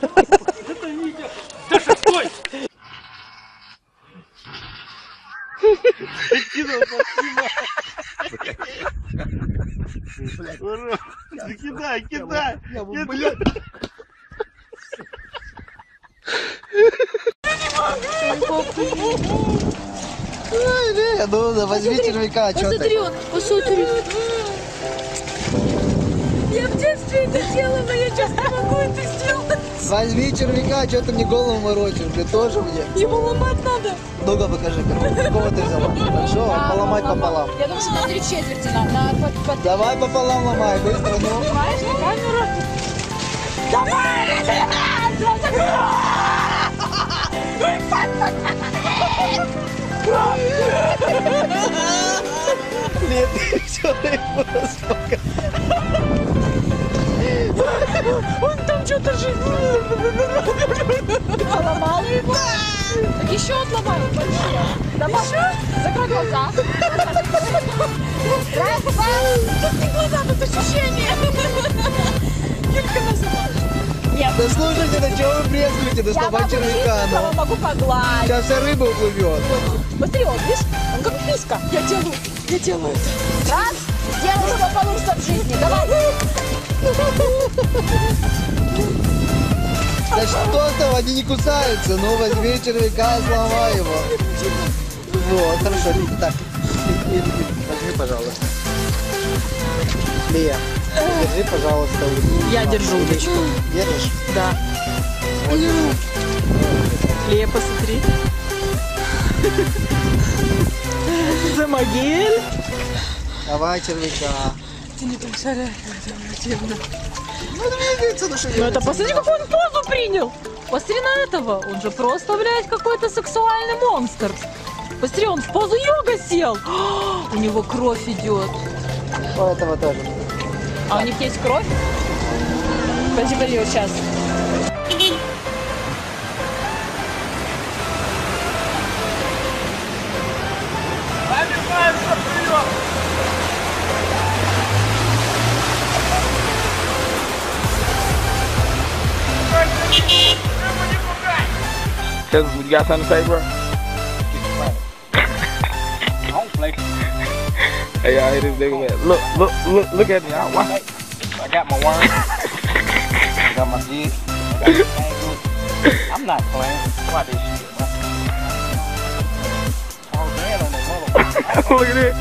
Это Витя. Даша, стой! Кидай, кидай! Блядь! Ну, возьми червяка, что ты? Посмотри, он, посмотри. Я в детстве это делала, но я сейчас не могу это сделать. Возьми червяка, что ты мне голову морочишь, блин, тоже мне. Его ломать надо. Ну-ка покажи, какого ты взяла. Хорошо, поломать пополам. Я думаю, что на 3/4 на Давай пополам ломай, быстро, ну. Снимаешь на камеру? Давай! Нет, все, ты просто. Он там что-то же... Поломала его? Так еще отломай большие. Давай. Закрой глаза. Раз, два. Тут не глаза, тут ощущение. Юлька называет. Нет. Да слушайте, да чего вы брезгуете, да слова червяка, Я ну. могу погладить. Сейчас вся рыба уплывет. Смотри, он, видишь, он как писька. Я делаю это. Раз, делай, что получится в жизни. Давай. Да что там, они не кусаются, ну возьми червяка, сломай его. Вот, хорошо, так, возьми, пожалуйста. Лия, держи, пожалуйста. Я держу удочку. Держишь? Да. Лея, посмотри. Замогиль. Давай червяка. Ты не представляешь, это противно. Ну, двигается, ну что. Ну это посмотри, какую он позу принял. Посмотри на этого. Он же просто, блядь, какой-то сексуальный монстр. Посмотри, он в позу йога сел. У него кровь идет. У этого тоже. А у них есть кровь? Подожди, вот сейчас. You got something to say, bro? I don't play. Hey, y'all, hear this nigga, man. Look at me. I got my worm. I got my jig. I got my angle. I'm not playing. Why this shit, man? I was dead on that motherfucker. Look at this.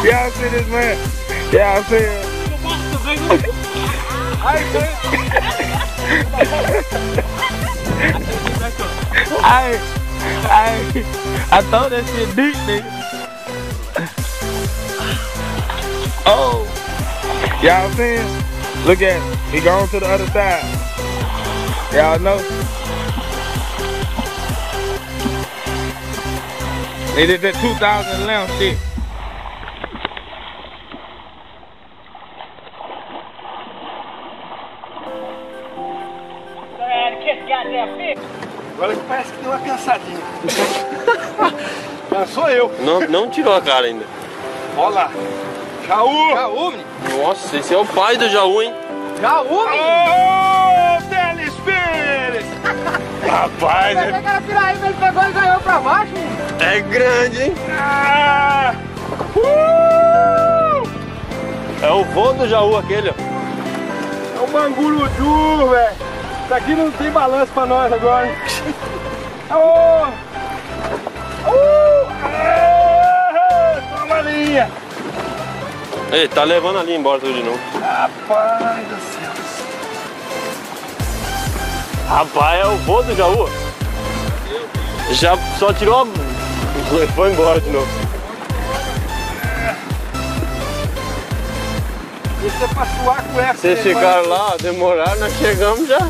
Y'all see this, man? Y'all see it? I thought that shit deep, nigga. Oh, y'all see it? Look at it. He gone to the other side. Y'all know? They did that 2011 shit. Agora que parece que deu uma cansadinha. Sou eu. Não tirou a cara ainda. Olha lá. Jaú. Jaú, menino. Nossa, esse é o pai do Jaú, hein? Jaú, menino. Ô, Delis Pires! Rapaz, Você aquela piraí, ele pegou e ganhou pra baixo, menino. É grande, hein? Ah! É o vô do Jaú aquele, ó. É o Manguruju, velho. Isso aqui não tem balanço pra nós agora. Ô! Toma a linha. Ei, tá levando ali embora tudo de novo. Rapaz do céu. Rapaz, é o vô do Jaú. Já só tirou a... Foi embora de novo. Isso é pra suar com essa. Vocês ficaram lá, demoraram, nós chegamos já.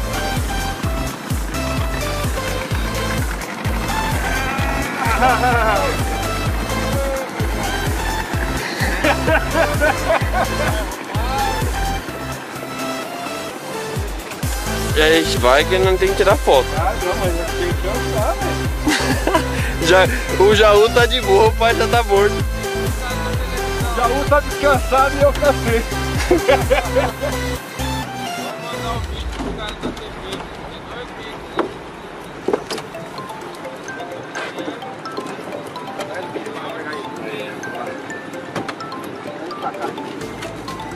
E aí a gente vai que não tem que tirar foto. Ah, não, mas eu tenho que cansar, velho. O Jaú tá de boa, o pai já tá morto. O Jaú tá descansado e eu cansei.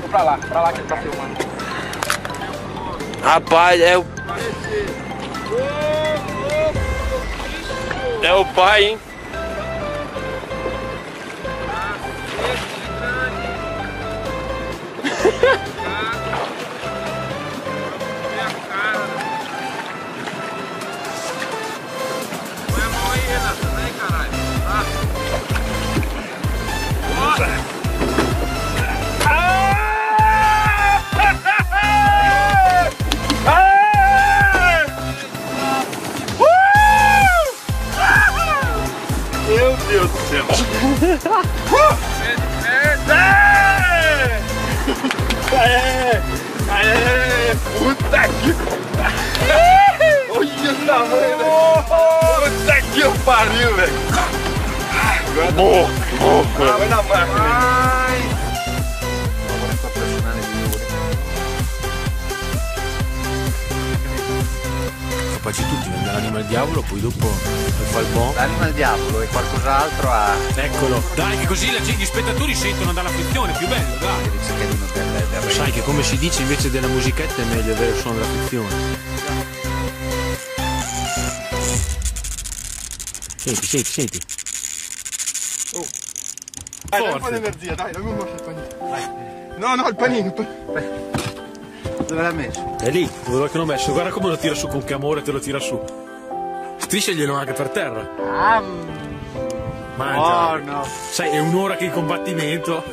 Pra lá que tá filmando. Rapaz, é o... É o pai, hein? Meu Deus do céu! Puta que... Olha o tamanho, velho! Puta que pariu, velho! Morro! Vai na máquina! Capaci tutti, vende l'anima al diavolo, poi dopo fa il buon. L'anima al diavolo e qualcos'altro a... Eccolo, dai che così gli spettatori sentono dalla frizione, più bello, dai. Sai che come si dice invece della musichetta è meglio avere il suono della frizione. Senti. Oh. Dai, un po' di energia, dai, dammi un po' il panino. Dai. No, il panino. Dove l'ha messo? È lì, dove l'ho messo, guarda come lo tira su con che amore te lo tira su. Strisciaglielo anche per terra. Mangia. Oh no. Sai, è un'ora che in combattimento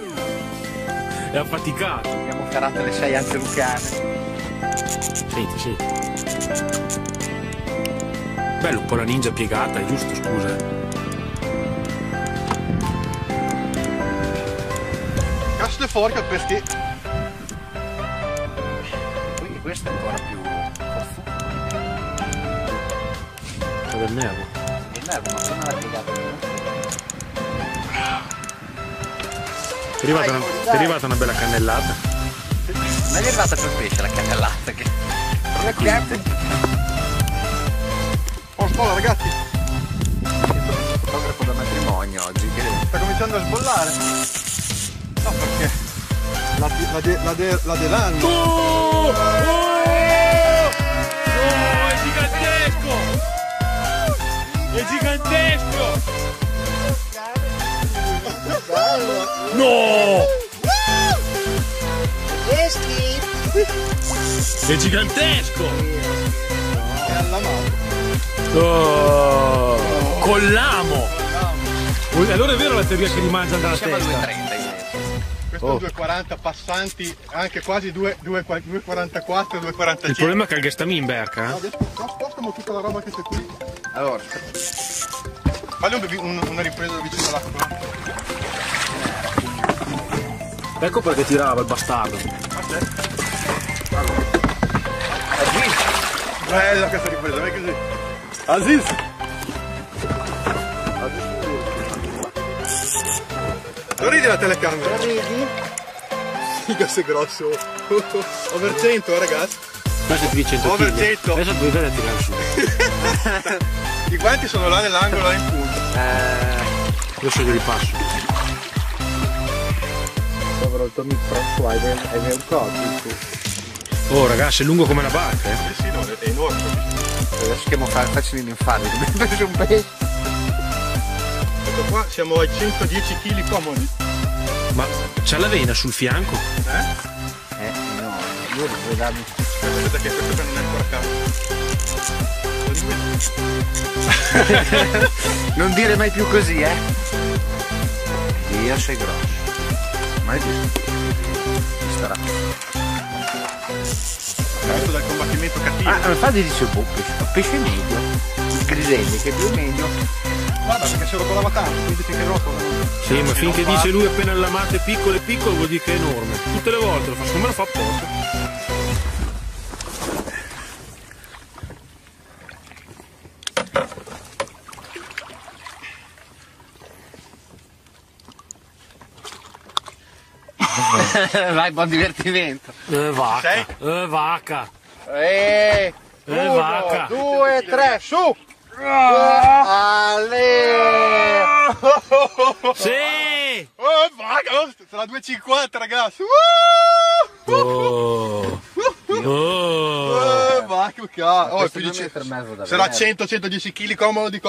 è affaticato. Abbiamo carato le 6 anche lucane. Senti. Bello, un po' la ninja piegata, è giusto, scusa. Cazzo fuori perché... Quindi questo è ancora più profondo. È del nervo. Il nervo, ma come l'ha piegato? Ti è arrivata una bella cannellata. Non è arrivata per pesce la cannellata che... Oh, spola ragazzi! Fotografo da matrimonio oggi, che... Sta cominciando a sbollare! No, perché... La Delano! Oh, è gigantesco! È gigantesco! No! È gigantesco! È alla mano! Oh, con l'amo! Allora è vero la teoria che li mangiano dalla Siamo a testa? 2,30 Questo è 2,40 passanti, anche quasi 2,44, 2,45. Il problema è che il gastami in berca, eh? Adesso spostiamo tutta la roba che c'è qui. Allora, Fagli una ripresa vicino all'acqua. Ecco perché tirava il bastardo. Aziz! Bella questa ripresa, vai così. Aziz! Non ridi la telecamera? ridi? Figa sei grosso. Over 100 ragazzi. Questo ti dice 100 Over kg. 100. Adesso devi vedere a tirare su. I guanti sono là nell'angolo, là in punta. Adesso glieli passo. Povero Tommy Franco, hai un coso. Oh ragazzi, è lungo come la barca, eh? Sì, no, è enorme. Adesso che faccio gli infarti, dobbiamo prendere un pesce. Ecco qua, siamo ai 110 kg comodi. Ma c'ha la vena sul fianco? No, io devo darmi... Aspetta che questo qua non è ancora caldo. Non dire mai più così, eh? Dio sei grosso. Mai visto? Ci starà. Questo dal combattimento cattivo. Infatti dice pesce medio. Il griselli che è più medio. Guarda, perché se lo colava tanto, quindi finché rotola. Sì, ma finché dice lui appena l'amate piccolo vuol dire che è enorme. Tutte le volte lo fa, secondo me lo fa apposta. Vai, buon divertimento. Vacca. Vacca. Uno, 2, 3, su! Ale! Sì! Oh, vaga, sarà 2,50 ragazzi! Vacca, oh, più di sarà 100-110 kg comodi.